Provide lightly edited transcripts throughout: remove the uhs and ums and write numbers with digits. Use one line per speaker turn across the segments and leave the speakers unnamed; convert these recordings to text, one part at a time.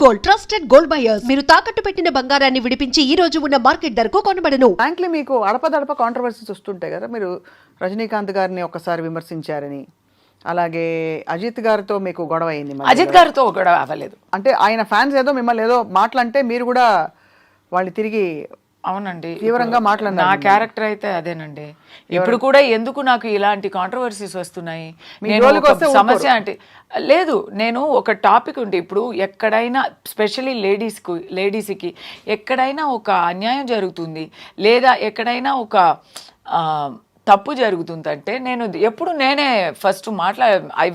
Gold trusted gold buyers మీరు తాకట్టు పెట్టిన బంగారాన్ని విడిపించి ఈ రోజు ఉన్న మార్కెట్ ధరకు కొనబడను.
ఫ్రాంక్లీ మీకు అడపదడప కాంట్రవర్సీస్ వస్తుంటాయి కదా. మీరు రజనీకాంత్ గారిని ఒకసారి విమర్శించారని, అలాగే అజిత్ గారితో మీకు గొడవ అయింది.
అజిత్ గారితో గొడవ అవ్వలేదు.
అంటే ఆయన ఫ్యాన్స్ ఏదో మిమ్మల్ని ఏదో మాటలంటే మీరు కూడా వాళ్ళు తిరిగి
అవునండి
తీవ్రంగా మాట్లాడినారు.
నా క్యారెక్టర్ అయితే అదేనండి. ఇప్పుడు కూడా ఎందుకు నాకు ఇలాంటి కాంట్రవర్సీస్ వస్తున్నాయి, నేను ఒక సమస్య అంటే లేదు. నేను ఒక టాపిక్ ఉంటే ఇప్పుడు ఎక్కడైనా స్పెషల్లీ లేడీస్కి ఎక్కడైనా ఒక అన్యాయం జరుగుతుంది లేదా ఎక్కడైనా ఒక తప్పు జరుగుతుందంటే నేను ఎప్పుడు నేనే first I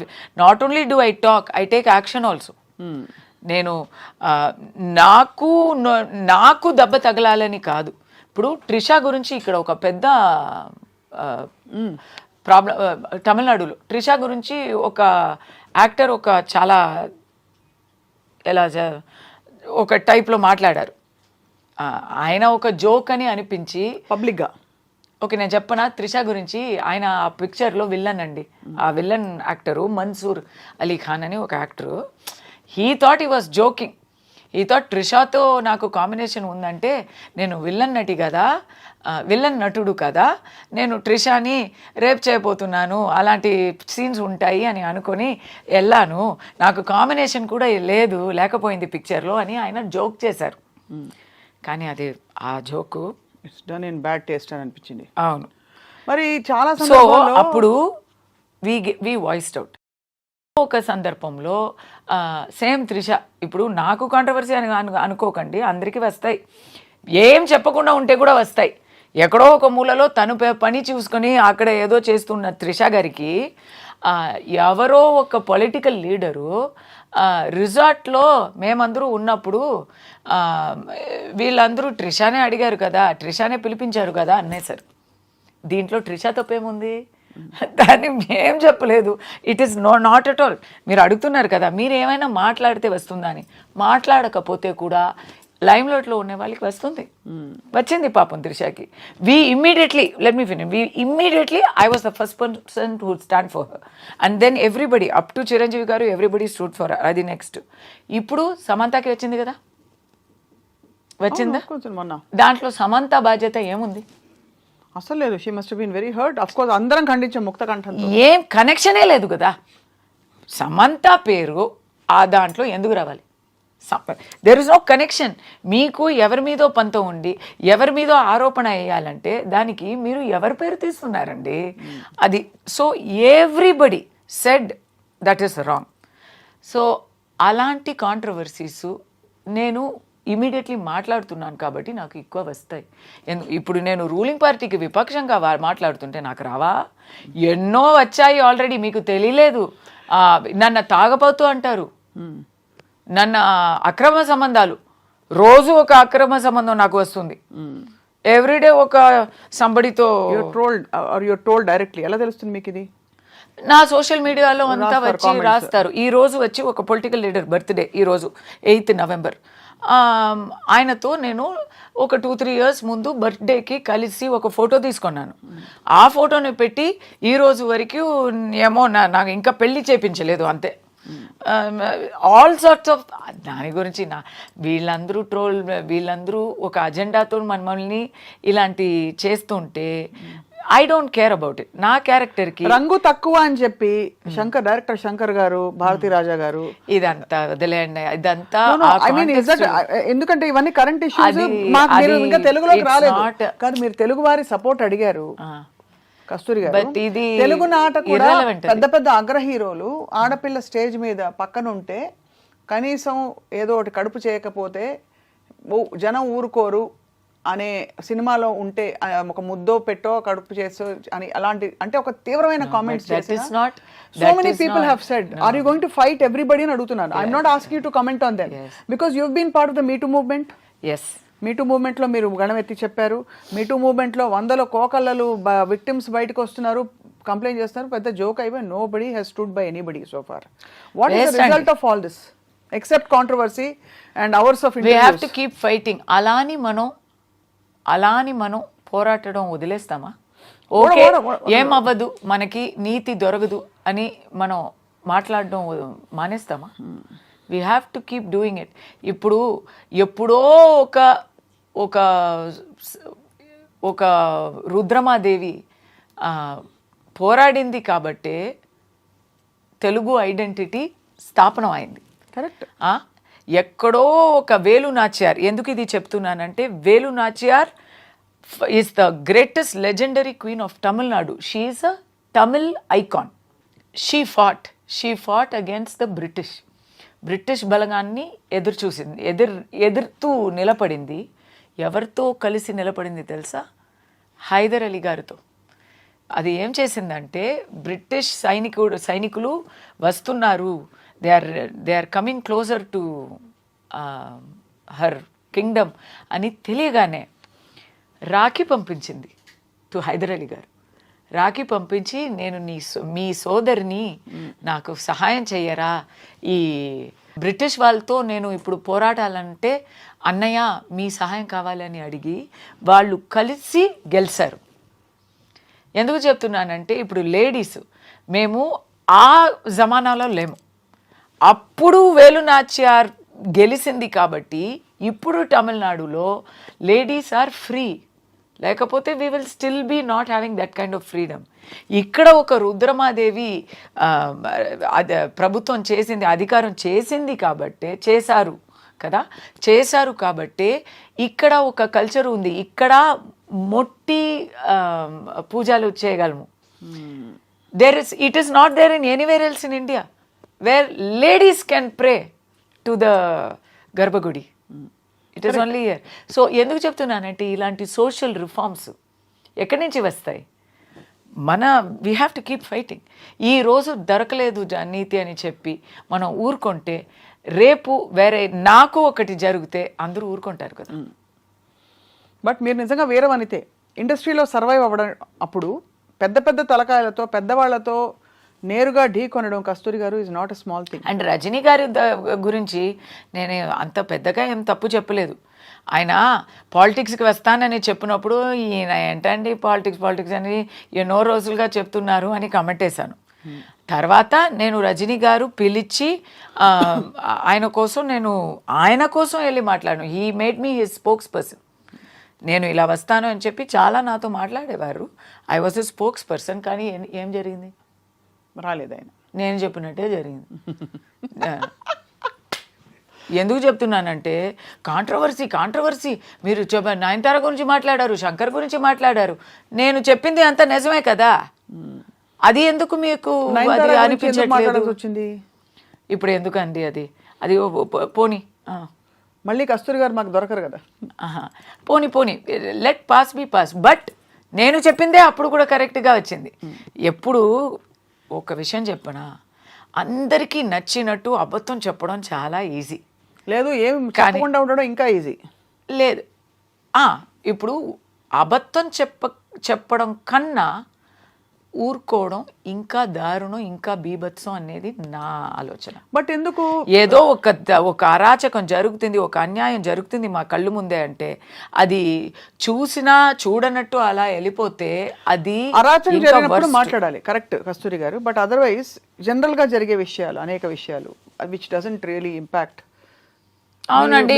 not only do I talk, I take action also. నేను నాకు దెబ్బ తగలాలని కాదు. ఇప్పుడు ట్రిషా గురించి ఇక్కడ ఒక పెద్ద ప్రాబ్లం, తమిళనాడులో ట్రిషా గురించి ఒక యాక్టర్ ఒక చాలా ఎలా ఒక టైప్లో మాట్లాడారు. ఆయన ఒక జోక్ అని అనిపించి పబ్లిక్గా ఓకే నేను చెప్పనా, త్రిష గురించి ఆయన ఆ పిక్చర్లో విల్లన్ అండి. ఆ విల్లన్ యాక్టరు మన్సూర్ అలీ ఖాన్ అని ఒక actor. He thought he was joking. He thought ట్రిషాతో నాకు కాంబినేషన్ ఉందంటే నేను విల్లన్ నటుడు కదా, నేను ట్రిషాని రేప్ చేయబోతున్నాను, అలాంటి సీన్స్ ఉంటాయి అని అనుకొని వెళ్ళాను, నాకు కాంబినేషన్ కూడా లేకపోయింది పిక్చర్లో అని ఆయన జోక్ చేశారు. కానీ అది ఆ joke
it's done in bad taste అని అనిపించింది.
అవును,
మరి చాలా
అప్పుడు వి వాయిస్డ్ అవుట్. ఒక సందర్భంలో సేమ్ త్రిష, ఇప్పుడు నాకు కాంట్రవర్సీ అని అనుకోకండి, అందరికీ వస్తాయి. ఏం చెప్పకుండా ఉంటే కూడా వస్తాయి. ఎక్కడో ఒక మూలలో తను పని చూసుకొని అక్కడ ఏదో చేస్తున్న త్రిష గారికి ఎవరో ఒక పొలిటికల్ లీడరు రిసార్ట్లో మేమందరూ ఉన్నప్పుడు వీళ్ళందరూ ట్రిషానే అడిగారు కదా, ట్రిషానే పిలిపించారు కదా అనేసారు. దీంట్లో ట్రిషా తప్పేముంది? దాన్ని ఏం చెప్పలేదు. It is not at all. మీరు అడుగుతున్నారు కదా మీరు ఏమైనా మాట్లాడితే వస్తుందా అని. మాట్లాడకపోతే కూడా లైమ్లైట్లో ఉండే వాళ్ళకి వస్తుంది, వచ్చింది పాపం త్రిషాకి. Let me finish. I was the first person to stand for her and then everybody up to Chiranjeevi garu everybody stood for her. అది నెక్స్ట్. ఇప్పుడు సమంతకి వచ్చింది కదా, వచ్చిందా? దాంట్లో సమంత బాధ్యత ఏముంది?
అసలు లేదు. She must been very hurt. Of course అందరం ఖండించాం ముక్త కంఠంతో.
ఏం కనెక్షనే లేదు కదా. సమంత పేరు ఆ దాంట్లో ఎందుకు రావాలి? There is no connection. మీకు ఎవరి మీదో పంతం ఉండి ఎవరి మీదో ఆరోపణ వేయాలంటే దానికి మీరు ఎవరి పేరు తీస్తున్నారండి? అది so everybody said that is wrong. So అలాంటి కాంట్రవర్సీస్ నేను ఇమీడియట్లీ మాట్లాడుతున్నాను కాబట్టి నాకు ఎక్కువ వస్తాయి. ఇప్పుడు నేను రూలింగ్ పార్టీకి విపక్షంగా మాట్లాడుతుంటే నాకు రావా? ఎన్నో వచ్చాయి ఆల్రెడీ, మీకు తెలియలేదు. నన్ను తాగపోతూ అంటారు, నన్ను అక్రమ సంబంధాలు, రోజు ఒక అక్రమ సంబంధం నాకు వస్తుంది. ఎవ్రీడే ఒక సంబడితో
టోల్డ్ డైరెక్ట్లీ. ఎలా తెలుస్తుంది మీకు ఇది?
నా సోషల్ మీడియాలో అంతా వచ్చి రాస్తారు. ఈ రోజు వచ్చి ఒక పొలిటికల్ లీడర్ బర్త్డే, ఈరోజు 8th November. ఆయనతో నేను ఒక 2-3 years ముందు బర్త్డేకి కలిసి ఒక ఫోటో తీసుకున్నాను. ఆ ఫోటోని పెట్టి ఈ రోజు వరకు ఏమో నాకు ఇంకా పెళ్లి చేయించలేదు అంతే. ఆల్ సార్ట్స్ ఆఫ్ దాని గురించి వీళ్ళందరూ ఒక అజెండాతో మనల్ని ఇలాంటి చేస్తుంటే I don't care about it. నా క్యారెక్టర్కి
రంగు తక్కువ అని చెప్పి డైరెక్టర్ శంకర్ గారు, భారతీ రాజా గారు
ఇదంతా వదిలేయండి. ఇదంతా
ఎందుకంటే ఇవన్నీ కరెంట్ ఇష్యూస్. ఇంకా తెలుగులోకి రాలేదు కానీ మీరు తెలుగు వారి సపోర్ట్ అడిగారు. కస్తూరి గారు, తెలుగు నాట కూడా పెద్ద పెద్ద అగ్ర హీరోలు ఆడపిల్ల స్టేజ్ మీద పక్కనుంటే కనీసం ఏదో ఒకటి కడుపు చేయకపోతే జనం ఊరుకోరు అనే సినిమాలో ఉంటే ఒక ముద్దో పెట్టో కడుపు చేసో అని అలాంటి అంటే ఒక తీవ్రమైన comments so many people have said are you going to fight everybody అని అడుగుతున్నాను. I'm not asking you to comment on them because you been part of the MeToo movement. MeToo మూవ్మెంట్లో మీరు గణమెత్తి చెప్పారు. మీటూ మూవ్మెంట్లో 100 కోకళ్ళలు విక్టిమ్స్ బయటకు వస్తున్నారు, కంప్లైంట్ చేస్తున్నారు. పెద్ద జోక్ అయిపోయి nobody has stood by anybody so far. What is the result of all this except controversy and hours of
interviews? We have to keep fighting. అలాని మనం పోరాటడం వదిలేస్తామా? ఓకే ఏమవ్వదు, మనకి నీతి దొరకదు అని మనం మాట్లాడడం మానేస్తామా? We have to keep doing it. ఇప్పుడు ఎప్పుడో ఒక ఒక రుద్రమాదేవి పోరాడింది కాబట్టే తెలుగు ఐడెంటిటీ స్థాపనం అయింది.
కరెక్ట్.
ఎక్కడో ఒక వేలు నాచియార్, ఎందుకు ఇది చెప్తున్నానంటే Velu Nachiyar is the greatest legendary queen of Tamil Nadu. She is a Tamil icon. She fought against the British బలగాన్ని ఎదుర్తూ నిలబడింది. ఎవరితో కలిసి నిలబడింది తెలుసా? హైదర్ అలీ గారితో. అది ఏం చేసిందంటే, బ్రిటిష్ సైనికులు వస్తున్నారు, they are coming closer to her kingdom అని తెలియగానే రాఖీ పంపించింది టు హైదర్ అలీ గారు. రాఖీ పంపించి, నేను మీ సోదరిని నాకు సహాయం చెయ్యరా, ఈ బ్రిటిష్ వాళ్ళతో నేను ఇప్పుడు పోరాటాలంటే అన్నయ్య మీ సహాయం కావాలని అడిగి వాళ్ళు కలిసి గెలిచారు. ఎందుకు చెప్తున్నానంటే, ఇప్పుడు లేడీస్ మేము ఆ జమానాలో లేము. అప్పుడు వేలు నాచియార్ గెలిచింది కాబట్టి ఇప్పుడు తమిళనాడులో లేడీస్ ఆర్ ఫ్రీ. లేకపోతే we will still be not having that kind of freedom. ఇక్కడ ఒక రుద్రమాదేవి ప్రభుత్వం చేసింది, అధికారం చేసింది కాబట్టే చేశారు కాబట్టే ఇక్కడ ఒక కల్చర్ ఉంది. ఇక్కడ మొట్టి పూజలు చేయగలము. It is not there in anywhere else in India where ladies can pray to the garbhagudi. It is only here. So ఎందుకు చెప్తున్నానంటే, ఇలాంటి సోషల్ రిఫార్మ్స్ ఎక్కడి నుంచి వస్తాయి? We have to keep fighting. ఈరోజు దొరకలేదు నీతి అని చెప్పి మనం ఊరుకుంటే, రేపు వేరే నాకు ఒకటి జరిగితే అందరూ ఊరుకుంటారు కదా.
బట్ మీరు నిజంగా వేరే వనితే ఇండస్ట్రీలో సర్వైవ్ అవ్వడం, అప్పుడు పెద్ద పెద్ద తలకాయలతో పెద్దవాళ్లతో నేరుగా ఢీ కొనడం Kasturi garu is not a small thing.
And Rajini గారి గురించి నేను అంత పెద్దగా ఏం తప్పు చెప్పలేదు. ఆయన పాలిటిక్స్కి వస్తానని చెప్పినప్పుడు ఈయన ఏంటండి పాలిటిక్స్ అని ఎన్నో రోజులుగా చెప్తున్నారు అని కమెంట్ వేశాను. తర్వాత నేను రజనీ గారు పిలిచి ఆయన కోసం వెళ్ళి మాట్లాడాను. He made me his spokes person. నేను ఇలా వస్తాను అని చెప్పి చాలా నాతో మాట్లాడేవారు. I was a spokes person. కానీ ఏం జరిగింది?
రాలేదు ఆయన.
నేను చెప్పినట్టే జరిగింది. ఎందుకు చెప్తున్నానంటే, కాంట్రవర్సీ మీరు నయనతార గురించి మాట్లాడారు, శంకర్ గురించి మాట్లాడారు. నేను చెప్పింది అంత నిజమే కదా. అది ఎందుకు మీకు అనిపించట్లేదు?
వచ్చింది
ఇప్పుడు ఎందుకండి అది పోనీ.
మళ్ళీ కస్తూరి గారు మాకు దొరకరు కదా.
పోనీ let pass be pass. But నేను చెప్పిందే అప్పుడు కూడా కరెక్ట్గా వచ్చింది. ఎప్పుడు ఒక విషయం చెప్పనా, అందరికీ నచ్చినట్టు అబద్ధం చెప్పడం చాలా ఈజీ.
లేదు, ఏం చెప్పకుండా ఉండడం ఇంకా ఈజీ
లేదు. ఇప్పుడు అబద్ధం చెప్పడం కన్నా ఊరుకోవడం ఇంకా దారుణం, ఇంకా బీభత్సం అనేది నా ఆలోచన.
బట్ ఎందుకు
ఏదో ఒక అరాచకం జరుగుతుంది, ఒక అన్యాయం జరుగుతుంది మా కళ్ళు ముందే అంటే అది చూసినా చూడనట్టు అలా వెళ్ళిపోతే అది
అరాచకం జరిగినప్పుడు మాట్లాడాలి. కరెక్ట్ కస్తూరి గారు. బట్ అదర్వైజ్ జనరల్ గా జరిగే విషయాలు, అనేక విషయాలు విచ్ డజంట్ రియలీ ఇంపాక్ట్.
అవునండి.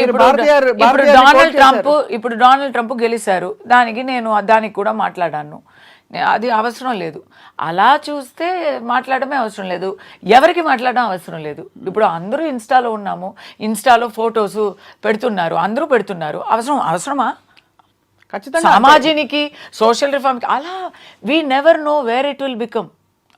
ఇప్పుడు డొనాల్డ్ ట్రంప్ గెలిచారు, దానికి కూడా మాట్లాడాను. అది అవసరం లేదు. అలా చూస్తే మాట్లాడమే అవసరం లేదు, ఎవరికి మాట్లాడడం అవసరం లేదు. ఇప్పుడు అందరూ ఇన్స్టాలో ఉన్నాము, ఇన్స్టాలో ఫొటోస్ పెడుతున్నారు, అందరూ పెడుతున్నారు. అవసరమా?
ఖచ్చితంగా
సమాజానికి సోషల్ రిఫార్మ్కి అలా we never know where it will become.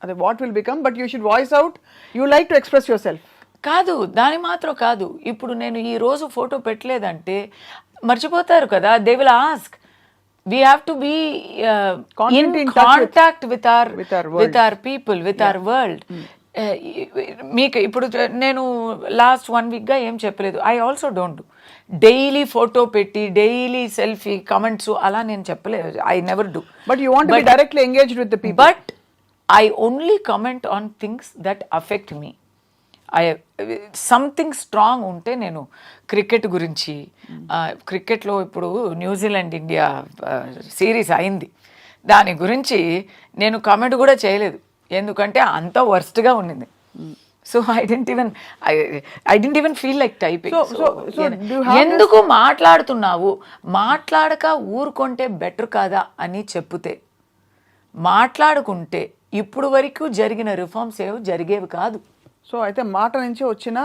అదే what will become. But you should voice out. You like to express yourself.
కాదు, దాని మాత్రం కాదు. ఇప్పుడు నేను ఈ రోజు ఫోటో పెట్టలేదంటే మర్చిపోతారు కదా. They will ask. We have to be in contact with our people, with our world. మీకు ఇప్పుడు నేను లాస్ట్ 1 వీక్గా ఏం చెప్పలేదు. I also don't do daily photo పెట్టి డైలీ సెల్ఫీ కమెంట్స్ అలా నేను చెప్పలేదు. I never do.
But you want to be directly engaged with the people.
But I only comment on things that affect me. Something strong ఉంటే నేను cricket గురించి, క్రికెట్లో ఇప్పుడు New Zealand India series అయింది, దాని గురించి నేను కామెంట్ కూడా చేయలేదు. ఎందుకంటే అంత వర్స్ట్గా ఉండింది. So I didn't even feel like typing.
So do you have
ఎందుకు మాట్లాడుతున్నావు, మాట్లాడక ఊరుకుంటే బెటర్ కాదా అని చెప్తే, మాట్లాడుకుంటే ఇప్పుడు వరకు జరిగిన రిఫార్మ్స్ ఏవి జరిగేవి కాదు.
సో అయితే మాట నుంచి వచ్చిన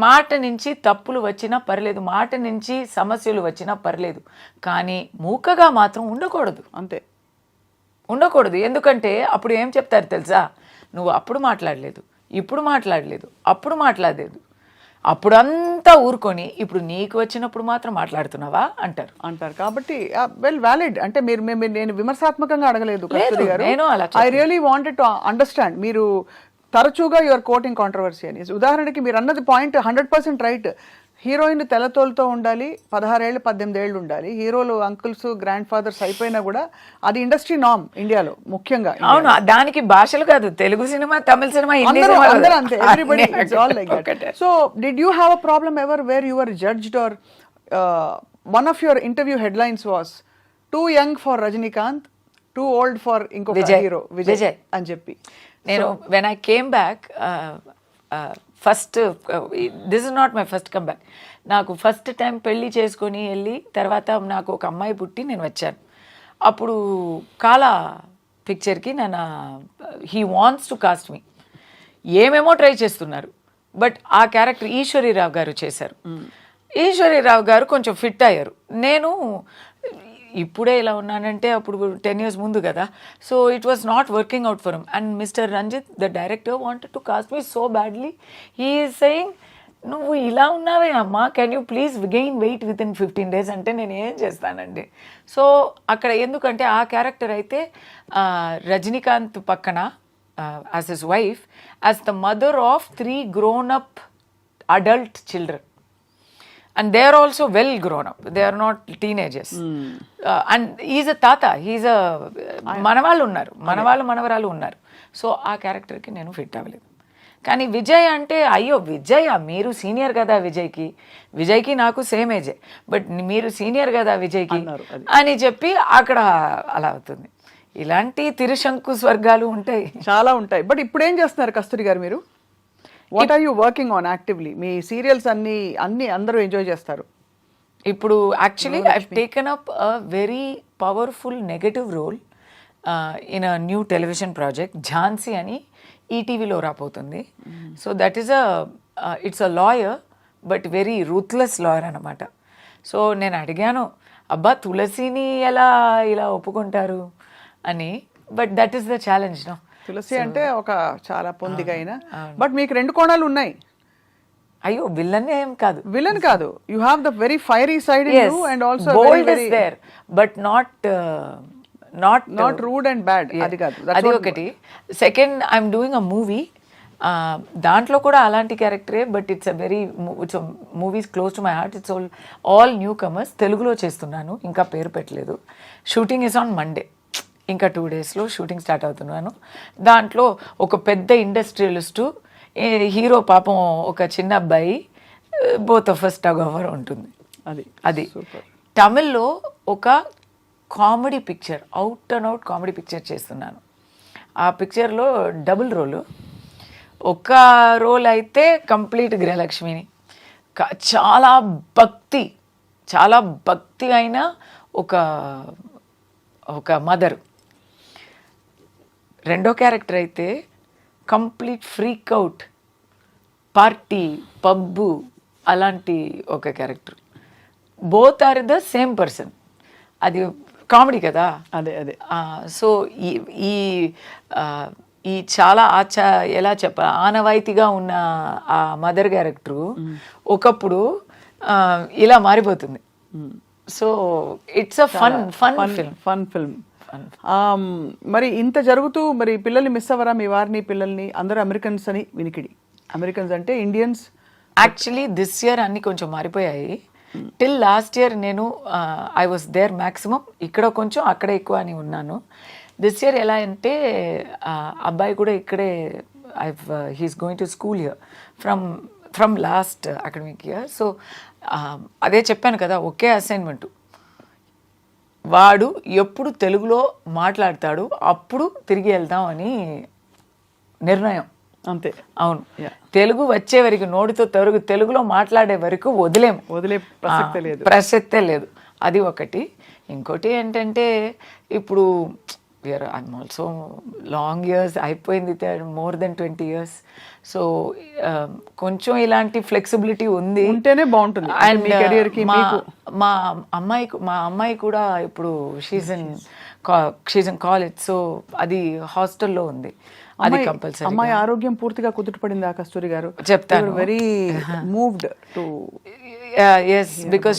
మాట నుంచి తప్పులు వచ్చినా పర్లేదు, మాట నుంచి సమస్యలు వచ్చినా పర్లేదు, కానీ మూకగా మాత్రం ఉండకూడదు.
అంతే,
ఉండకూడదు. ఎందుకంటే అప్పుడు ఏం చెప్తారు తెలుసా, నువ్వు అప్పుడు మాట్లాడలేదు, ఇప్పుడు మాట్లాడలేదు, అప్పుడు మాట్లాడలేదు, అప్పుడు అంతా ఊరుకొని ఇప్పుడు నీకు వచ్చినప్పుడు మాత్రం మాట్లాడుతున్నావా అంటారు.
కాబట్టి వెల్ వ్యాలిడ్. అంటే నేను విమర్శాత్మకంగా అడగలేదు కస్తూరి గారు.
నేను అలా
I really wanted to understand. మీరు తరచుగా యువర్ కోటింగ్ కాంట్రవర్సీ అని. ఉదాహరణకి మీరు అన్నది పాయింట్ 100% రైట్. హీరోయిన్ తెల్లతోలుతో ఉండాలి, 16 ఏళ్ళు 18 ఏళ్ళు ఉండాలి. హీరోలు అంకుల్స్ గ్రాండ్ ఫాదర్స్ అయిపోయినా కూడా అది ఇండస్ట్రీ నామ్ ఇండియాలో ముఖ్యంగా.
అవును, దానికి భాషలు కాదు, తెలుగు సినిమా, తమిళ సినిమా, హిందీ
అందరూ
సినిమా
అంతే. Everybody, it's all like that. So did you have a problem ever where you were judged or one of your interview headlines was too young for Rajinikanth, too old for ఇంకొక hero Vijay అని చెప్పి.
నేను when I came back first, this is not my first come back. నాకు first time పెళ్ళి చేసుకొని వెళ్ళి తర్వాత నాకు ఒక అమ్మాయి పుట్టి నేను వచ్చాను. అప్పుడు కాలా పిక్చర్కి నన్ను హీ వాంట్స్ టు కాస్ట్ మీ, ఏమేమో ట్రై చేస్తున్నారు, బట్ ఆ క్యారెక్టర్ ఈశ్వరీరావు గారు చేశారు. ఈశ్వరీరావు గారు కొంచెం ఫిట్ అయ్యారు. నేను ఇప్పుడే ఇలా ఉన్నానంటే అప్పుడు 10 years ముందు కదా. So it was not working out for him. And mister Ranjith the director wanted to cast me so badly. He is saying, నువ్వు ఇలా ఉన్నావే అమ్మా, can you please gain weight within 15 days అంటే నేను ఏం చేస్తానండి. సో అక్కడ ఎందుకంటే ఆ క్యారెక్టర్ అయితే రజనీకాంత్ పక్కన as his wife, as the mother of 3 grown up adult children. And they are also well grown up. They are not teenagers. And he's a tata. He's a మనవాళ్ళు ఉన్నారు, మనవరాలు ఉన్నారు. సో ఆ క్యారెక్టర్కి నేను ఫిట్ అవ్వలేదు. కానీ విజయ్ అంటే, అయ్యో విజయ్ మీరు సీనియర్ కదా విజయ్కి నాకు సేమ్ ఏజే, బట్ మీరు సీనియర్ కదా విజయ్కి అని చెప్పి అక్కడ అలా అవుతుంది. ఇలాంటి తిరుశంకు స్వర్గాలు ఉంటాయి,
చాలా ఉంటాయి. బట్ ఇప్పుడు ఏం చేస్తున్నారు కస్తూరి గారు మీరు? What are you working on actively? మీ సీరియల్స్ అన్ని అందరూ ఎంజాయ్ చేస్తారు.
ఇప్పుడు actually I've taken up a very powerful negative role in a new television project, Jhansi అని ఈటీవీలో రాబోతుంది. So that is it's a lawyer, but very ruthless lawyer అనమాట. సో నేను అడిగాను, అబ్బా తులసిని ఎలా ఇలా ఒప్పుకుంటారు అని, but that is the challenge. No,
Tulasi అంటే ఒక చాలా పొందిగా అయినా, బట్ మీకు 2 కోణాలు ఉన్నాయి.
అయ్యో విలన్ ఏం కాదు,
విలన్ కాదు, you have the very fiery side in you and also
bold is there, but not
rude and bad. అది కాదు,
అది ఒకటి. Second, I'm doing a movie, దాంట్లో కూడా అలాంటి క్యారెక్టరే, but it's movies close to my heart. It's all newcomers. తెలుగులో చేస్తున్నాను, ఇంకా పేరు పెట్టలేదు. షూటింగ్ ఇస్ ఆన్ మండే, ఇంకా 2 daysలో షూటింగ్ స్టార్ట్ అవుతున్నాను. దాంట్లో ఒక పెద్ద ఇండస్ట్రియలిస్టు, హీరో పాపం ఒక చిన్న అబ్బాయి, both of us tug over ఉంటుంది. అది తమిళ్లో ఒక comedy picture, out and out comedy picture చేస్తున్నాను. ఆ పిక్చర్లో డబుల్ రోలు. ఒక రోల్ అయితే కంప్లీట్ గృహలక్ష్మిని, చాలా భక్తి అయిన ఒక మదరు. రెండో క్యారెక్టర్ అయితే complete freak out, party, pub అలాంటి ఒక character. Both are the same person. అది కామెడీ కదా.
అదే
సో ఈ చాలా ఎలా చెప్పాలి, ఆనవాయితీగా ఉన్న ఆ మదర్ క్యారెక్టరు ఒకప్పుడు ఇలా మారిపోతుంది. So it's a
fun film. మరి ఇంత జరుగుతూ మరి పిల్లల్ని మిస్ అవ్వరా, మీ వారిని పిల్లల్ని? అందరూ అమెరికన్స్ అని వినికిడి. అమెరికన్స్ అంటే ఇండియన్స్.
యాక్చువల్లీ దిస్ ఇయర్ అన్ని కొంచెం మారిపోయాయి. టిల్ లాస్ట్ ఇయర్ నేను ఐ వాస్ దేర్ మ్యాక్సిమం, ఇక్కడ కొంచెం అక్కడ ఎక్కువ అని ఉన్నాను. దిస్ ఇయర్ ఎలా అంటే అబ్బాయి కూడా ఇక్కడే, he's going to school here from last academic year. So అదే చెప్పాను కదా, ఒకే అసైన్మెంటు. వాడు ఎప్పుడు తెలుగులో మాట్లాడతాడు అప్పుడు తిరిగి వెళ్దాం అని నిర్ణయం.
అంతే.
అవును, తెలుగు వచ్చే వరకు నోటితో తెలుగులో మాట్లాడే వరకు
వదిలే ప్రసక్తే లేదు.
ప్రసక్తే లేదు. అది ఒకటి. ఇంకోటి ఏంటంటే ఇప్పుడు ఐఎమ్ ఆల్సో లాంగ్ ఇయర్స్ అయిపోయింది, మోర్ దెన్ 20 years. సో కొంచెం ఇలాంటి ఫ్లెక్సిబిలిటీ ఉంది,
ఉంటేనే బాగుంటుంది.
అండ్
మీ career కి మీకు
మా అమ్మాయి కూడా ఇప్పుడు షీజ్ ఇన్ కాలేజ్, సో అది హాస్టల్లో ఉంది. అది కంపల్సరీ.
అమ్మాయి ఆరోగ్యం పూర్తిగా కుదుటపడిందా కస్తూరి గారు?
చెప్తాను.
Very moved to
us, because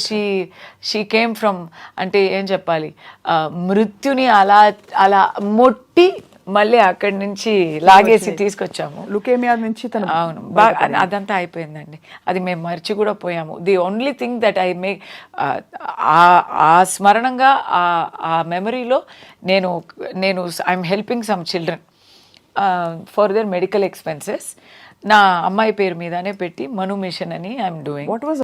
she came from, అంటే ఏం చెప్పాలి, మృత్యుని అలా అలా మొట్టి మళ్ళీ అక్కడి నుంచి లాగేసి తీసుకొచ్చాము.
లుకేమియా నుంచి తను.
అవును, బాగా అదంతా అయిపోయిందండి. అది మేము మర్చి కూడా పోయాము. The only thing that I make, ఆ స్మరణంగా ఆ మెమరీలో నేను I'm helping some children for their medical expenses. నా అమ్మాయి పేరు మీదనే పెట్టి మను మిషన్ అని ఐఎమ్ డూయింగ్.
What was